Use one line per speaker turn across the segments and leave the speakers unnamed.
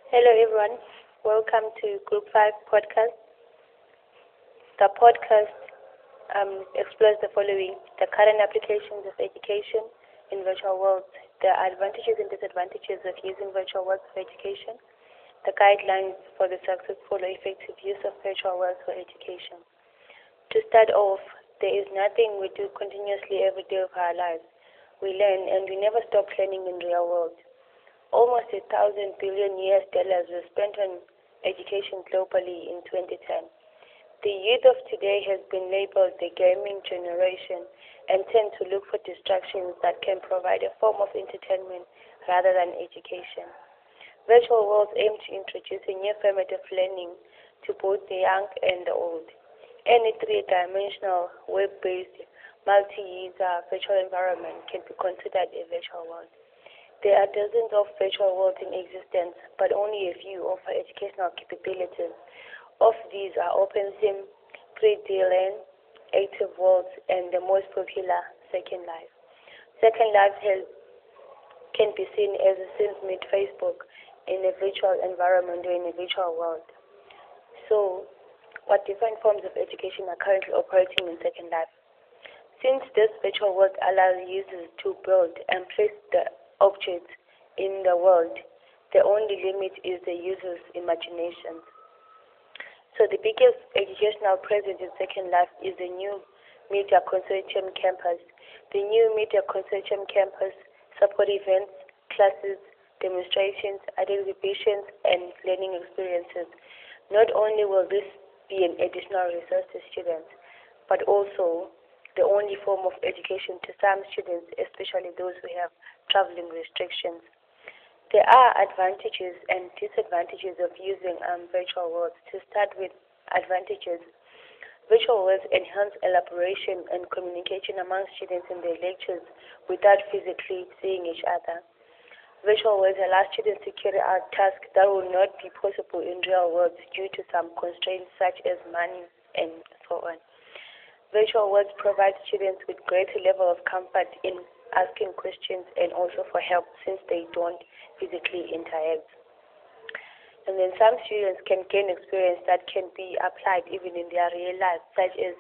Hello everyone, welcome to Group 5 podcast. The podcast explores the following: the current applications of education in virtual worlds, the advantages and disadvantages of using virtual worlds for education, the guidelines for the successful or effective use of virtual worlds for education. To start off, there is nothing we do continuously every day of our lives. We learn and we never stop learning in real world. Almost 1,000 billion US dollars were spent on education globally in 2010. The youth of today has been labeled the gaming generation and tend to look for distractions that can provide a form of entertainment rather than education. Virtual worlds aim to introduce a new format of learning to both the young and the old. Any three-dimensional, web-based, multi-user virtual environment can be considered a virtual world. There are dozens of virtual worlds in existence, but only a few offer educational capabilities. Of these are OpenSim, 3D-Learn, Active Worlds, and the most popular, Second Life. Second Life can be seen as a Sims meet Facebook in a virtual environment or in a virtual world. So, what different forms of education are currently operating in Second Life? Since this virtual world allows users to build and place the objects in the world, the only limit is the user's imagination. So the biggest educational presence in Second Life is the new Media Consortium campus. The new Media Consortium campus support events, classes, demonstrations, art exhibitions, and learning experiences. Not only will this be an additional resource to students, but also the only form of education to some students, especially those who have traveling restrictions. There are advantages and disadvantages of using virtual worlds. To start with advantages, virtual worlds enhance elaboration and communication among students in their lectures without physically seeing each other. Virtual worlds allow students to carry out tasks that will not be possible in real worlds due to some constraints such as money and so on. Virtual worlds provide students with greater level of comfort in asking questions and also for help since they don't physically interact. And then some students can gain experience that can be applied even in their real life, such as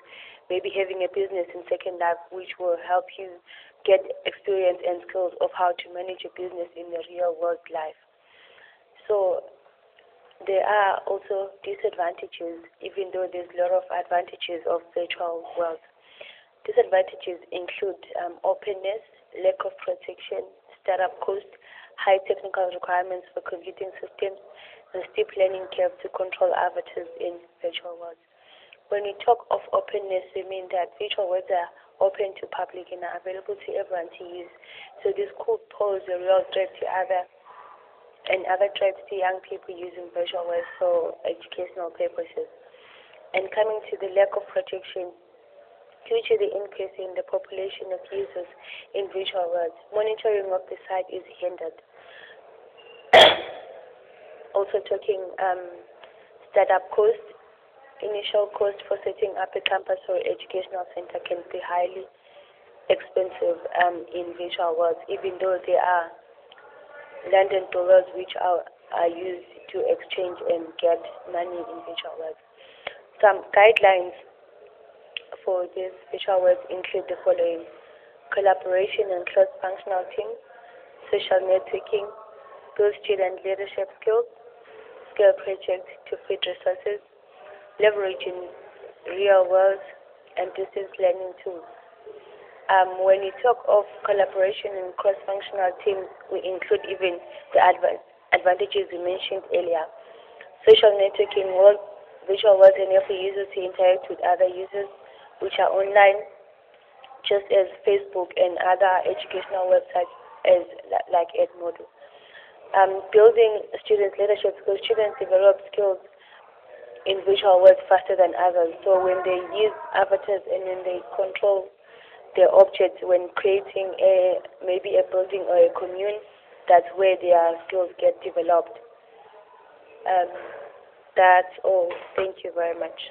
maybe having a business in Second Life, which will help you get experience and skills of how to manage a business in the real world life. So there are also disadvantages, even though there's a lot of advantages of virtual worlds. Disadvantages include openness, lack of protection, startup cost, high technical requirements for computing systems, and steep learning curve to control avatars in virtual worlds. When we talk of openness, we mean that virtual worlds are open to public and are available to everyone to use. So this could pose a real threat to other threats to young people using virtual worlds for educational purposes. And coming to the lack of protection, due to the increase in the population of users in virtual worlds, monitoring of the site is hindered. Also talking startup cost, initial cost for setting up a campus or educational center can be highly expensive in virtual worlds, even though there are London dollars which are used to exchange and get money in virtual worlds. Some guidelines for these virtual worlds include the following: collaboration and cross-functional teams, social networking, build student leadership skills, scale projects to feed resources, leveraging real world and distance learning tools. When we talk of collaboration and cross-functional teams, we include even the advantages we mentioned earlier. Social networking virtual worlds enable users to interact with other users which are online, just as Facebook and other educational websites as like Edmodo. Building students' leadership skills. Students develop skills in virtual worlds faster than others. So when they use avatars and when they control their objects when creating maybe a building or a commune, that's where their skills get developed. That's all. Thank you very much.